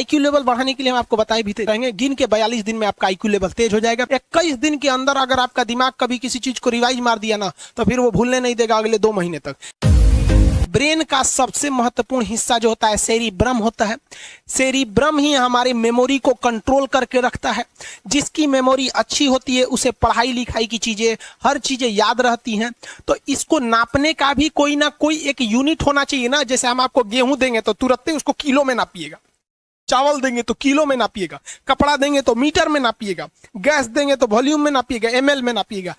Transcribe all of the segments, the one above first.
IQ level बढ़ाने के लिए हम आपको बताए भी रहेंगे, गिन के 42 दिन में आपका आईक्यू लेवल तेज हो जाएगा। 21 दिन के अंदर अगर आपका दिमाग कभी किसी चीज को रिवाइज मार दिया ना, तो फिर वो भूलने नहीं देगा अगले 2 महीने तक। ब्रेन का सबसे महत्वपूर्ण हिस्सा जो होता है सेरिब्रम होता है। सेरिब्रम ही हमारी मेमोरी को कंट्रोल करके रखता है। जिसकी मेमोरी अच्छी होती है उसे पढ़ाई लिखाई की चीजें, हर चीजें याद रहती हैं। तो इसको नापने का भी कोई ना कोई एक यूनिट होना चाहिए ना। जैसे हम आपको गेहूं देंगे तो तुरंत ही उसको किलो में नापिएगा, चावल देंगे तो किलो में नापिएगा, कपड़ा देंगे तो मीटर में नापिएगा, गैस देंगे तो वॉल्यूम में नापिएगा, एमएल में नापिएगा,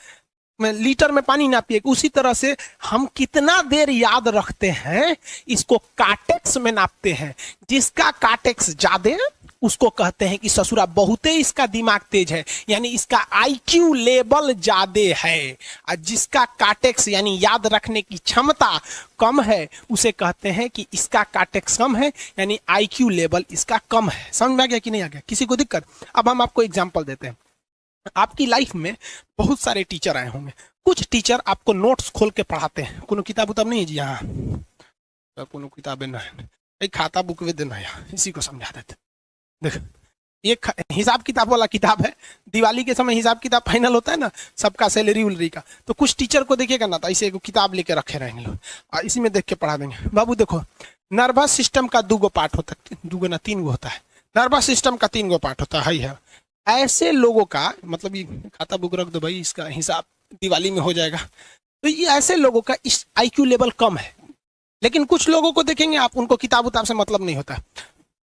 लीटर में पानी नापिएगा। उसी तरह से हम कितना देर याद रखते हैं इसको कार्टेक्स में नापते हैं। जिसका कार्टेक्स ज्यादा उसको कहते हैं कि ससुरा बहुते इसका दिमाग तेज है, यानी इसका आईक्यू लेवल ज्यादा है। और जिसका कार्टेक्स यानी याद रखने की क्षमता कम है उसे कहते हैं कि इसका कार्टेक्स कम है, यानी आईक्यू लेवल इसका कम है। समझ में आ गया कि नहीं आ गया? किसी को दिक्कत? अब हम आपको एग्जांपल देते हैं। आपकी लाइफ में बहुत सारे टीचर आए होंगे। कुछ टीचर आपको नोट्स खोल के पढ़ाते हैं। कोनो किताब उताब नहीं है जी? हाँ, कोनो किताबें नहीं, खाता बुक वे देना है, इसी को समझा देते। देख, ये हिसाब किताब वाला किताब है। दिवाली के समय हिसाब किताब फाइनल होता है ना, सबका सैलरी उलरी का। तो कुछ टीचर को देखिएगा ना, तो ऐसे एक किताब लेके रखे रहेंगे लोग और इसी में देख के पढ़ा देंगे। बाबू देखो, नर्वस सिस्टम का 2 पार्ट होता है, 2 ना 3 होता है। नर्वस सिस्टम का 3 पार्ट होता है। ऐसे लोगों का मतलब, ये खाता बुक रख दो भाई, इसका हिसाब दिवाली में हो जाएगा। तो ये ऐसे लोगों का इस आईक्यू लेवल कम है। लेकिन कुछ लोगों को देखेंगे आप, उनको किताब उताब से मतलब नहीं होता।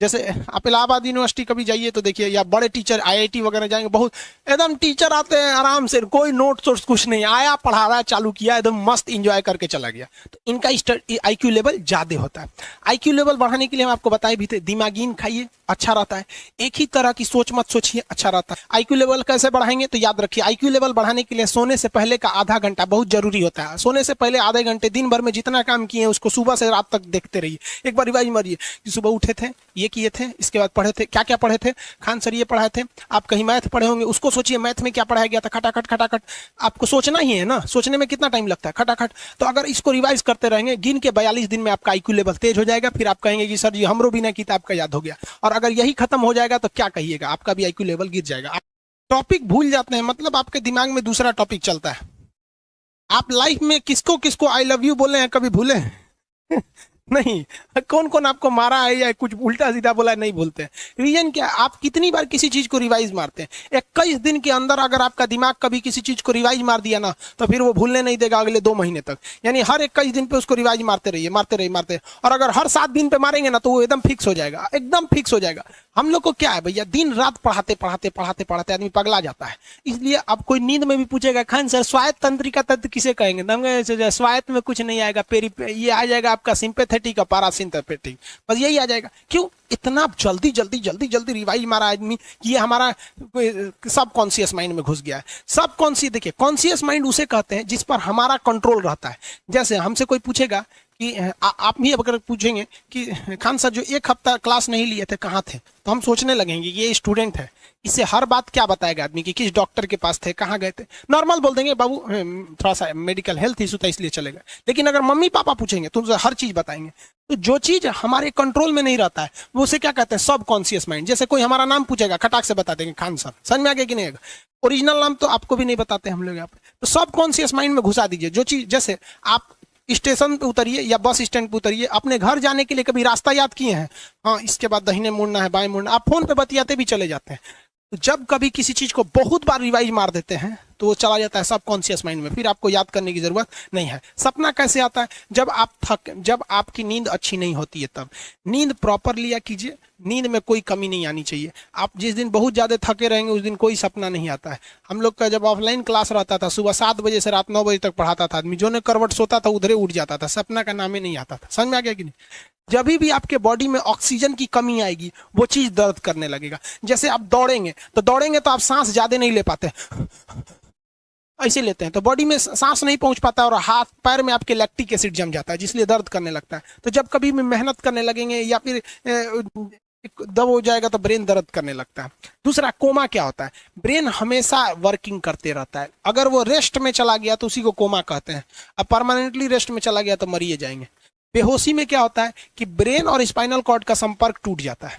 जैसे आप इलाहाबाद यूनिवर्सिटी कभी जाइए तो देखिए, या बड़े टीचर आईआईटी वगैरह जाएंगे, बहुत एकदम टीचर आते हैं आराम से, कोई नोट सोर्स कुछ नहीं, आया पढ़ा रहा है, चालू किया, एकदम मस्त एंजॉय करके चला गया। तो इनका आईक्यू लेवल ज्यादा होता है। आईक्यू लेवल बढ़ाने के लिए हम आपको बताए भी थे, दिमागीन खाइए, अच्छा रहता है। एक ही तरह की सोच मत सोचिए, अच्छा रहता है। आईक्यू लेवल कैसे बढ़ाएंगे? तो याद रखिए, आईक्यू लेवल बढ़ाने के लिए सोने से पहले का आधा घंटा बहुत जरूरी होता है। सोने से पहले आधे घंटे दिन भर में जितना काम किए उसको सुबह से रात तक देखते रहिए। एक बार रिवाइज मारिए कि सुबह उठे थे, ये किए थे, इसके बाद पढ़े थे, क्या क्या पढ़े थे। खान सर ये पढ़ाए थे। आप कहीं मैथ पढ़े होंगे, उसको सोचिए मैथ में क्या पढ़ाया गया था। खटाखट खटाखट आपको सोचना ही है ना, सोचने में कितना टाइम लगता है, खटाखट। तो अगर इसको रिवाइज करते रहेंगे, गिन के 42 दिन में आपका आईक्यू लेवल तेज हो जाएगा। फिर आप कहेंगे कि सर जी हमरो बिना किताब का याद हो गया। और अगर यही खत्म हो जाएगा तो क्या कहिएगा, आपका भी आईक्यू लेवल गिर जाएगा। आप टॉपिक भूल जाते हैं, मतलब आपके दिमाग में दूसरा टॉपिक चलता है। आप लाइफ में किसको किसको आई लव यू बोले हैं, कभी भूले नहीं? कौन कौन आपको मारा है या कुछ उल्टा सीधा बोला है, नहीं भूलते हैं। रीजन क्या? आप कितनी बार किसी चीज को रिवाइज मारते हैं। 21 दिन के अंदर अगर आपका दिमाग कभी किसी चीज को रिवाइज मार दिया ना, तो फिर वो भूलने नहीं देगा अगले 2 महीने तक। यानी हर 21 दिन पे उसको रिवाइज मारते रहिए, मारते रहिए, मारते। और अगर हर 7 दिन पे मारेंगे ना, तो वो एकदम फिक्स हो जाएगा, एकदम फिक्स हो जाएगा। हम लोग को क्या है भैया, दिन रात पढ़ाते पढ़ाते पढ़ाते पढ़ाते आदमी पगला जाता है। इसलिए अब कोई नींद में भी पूछेगा, खान सर स्वायत्त तंत्रिका तंत्र किसे कहेंगे? स्वायत्त में कुछ नहीं आएगा, ये आ जाएगा आपका सिंपैथेटिक और पैरासिम्पैथेटिक, बस यही आ जाएगा। क्यों इतना जल्दी जल्दी जल्दी जल्दी रिवाइज मारा आदमी कि ये हमारा सब कॉन्शियस माइंड में घुस गया है। सब कॉन्शियस, देखिए कॉन्शियस माइंड उसे कहते हैं जिस पर हमारा कंट्रोल रहता है। जैसे हमसे कोई पूछेगा कि आप भी अगर पूछेंगे कि खान सर जो 1 हफ्ता क्लास नहीं लिए थे कहाँ थे, तो हम सोचने लगेंगे ये स्टूडेंट है, इससे हर बात क्या बताएगा आदमी कि किस डॉक्टर के पास थे, कहाँ गए थे। नॉर्मल बोल देंगे बाबू थोड़ा सा मेडिकल हेल्थ इशू था इसलिए चले गए। लेकिन अगर मम्मी पापा पूछेंगे तो हर चीज बताएंगे। तो जो चीज हमारे कंट्रोल में नहीं रहता है वो उसे क्या कहते हैं, सब कॉन्शियस माइंड। जैसे कोई हमारा नाम पूछेगा, खटाक से बता देंगे खान सर, समझ में आ गया कि नहीं? ओरिजिनल नाम तो आपको भी नहीं बताते हम लोग यहाँ पे। तो सब कॉन्शियस माइंड में घुसा दीजिए जो चीज। जैसे आप स्टेशन पे उतरिए या बस स्टैंड पे उतरिए, अपने घर जाने के लिए कभी रास्ता याद किए हैं? हाँ, इसके बाद दाहिने मुड़ना है, बाएं मुड़ना। आप फोन पे बतियाते भी चले जाते हैं। तो जब कभी किसी चीज को बहुत बार रिवाइज मार देते हैं तो वो चला जाता है सब कॉन्शियस माइंड में, फिर आपको याद करने की जरूरत नहीं है। सपना कैसे आता है? जब आपकी नींद अच्छी नहीं होती है तब। नींद प्रॉपर लिया कीजिए, नींद में कोई कमी नहीं आनी चाहिए। आप जिस दिन बहुत ज्यादा थके रहेंगे उस दिन कोई सपना नहीं आता है। हम लोग का जब ऑफलाइन क्लास रहता था, सुबह 7 बजे से रात 9 बजे तक पढ़ाता था आदमी, जो ने करवट सोता था उधरे उठ जाता था, सपना का नाम ही नहीं आता था। समझ में आ गया कि नहीं? जब भी आपके बॉडी में ऑक्सीजन की कमी आएगी वो चीज दर्द करने लगेगा। जैसे आप दौड़ेंगे तो आप सांस ज्यादा नहीं ले पाते, ऐसे लेते हैं तो बॉडी में सांस नहीं पहुंच पाता और हाथ पैर में आपके लैक्टिक एसिड जम जाता है, जिसलिए दर्द करने लगता है। तो जब कभी भी मेहनत करने लगेंगे या फिर दब हो जाएगा तो ब्रेन दर्द करने लगता है। दूसरा, कोमा क्या होता है? ब्रेन हमेशा वर्किंग करते रहता है। अगर वो रेस्ट में चला गया तो उसी को कोमा कहते हैं। अब परमानेंटली रेस्ट में चला गया तो मरिए जाएंगे। बेहोशी में क्या होता है कि ब्रेन और स्पाइनल कॉर्ड का संपर्क टूट जाता है।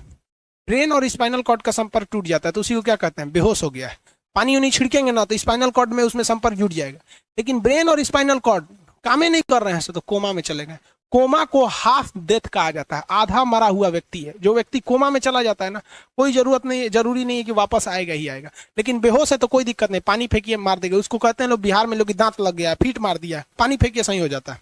ब्रेन और स्पाइनल कॉर्ड का संपर्क टूट जाता है तो उसी को क्या कहते हैं, बेहोश हो गया है। पानी उन्हीं छिड़केंगे ना तो स्पाइनल कॉर्ड में उसमें संपर्क जुट जाएगा। लेकिन ब्रेन और स्पाइनल कॉर्ड काम ही नहीं कर रहे हैं तो कोमा में चले गए। कोमा को हाफ डेथ कहा जाता है, आधा मरा हुआ व्यक्ति है। जो व्यक्ति कोमा में चला जाता है ना, कोई जरूरी नहीं है कि वापस आएगा ही आएगा। लेकिन बेहोश है तो कोई दिक्कत नहीं, पानी फेंकिए मार देगा। उसको कहते हैं लोग बिहार में लोग दांत लग गया है, फीट मार दिया, पानी फेंकिए सही हो जाता है।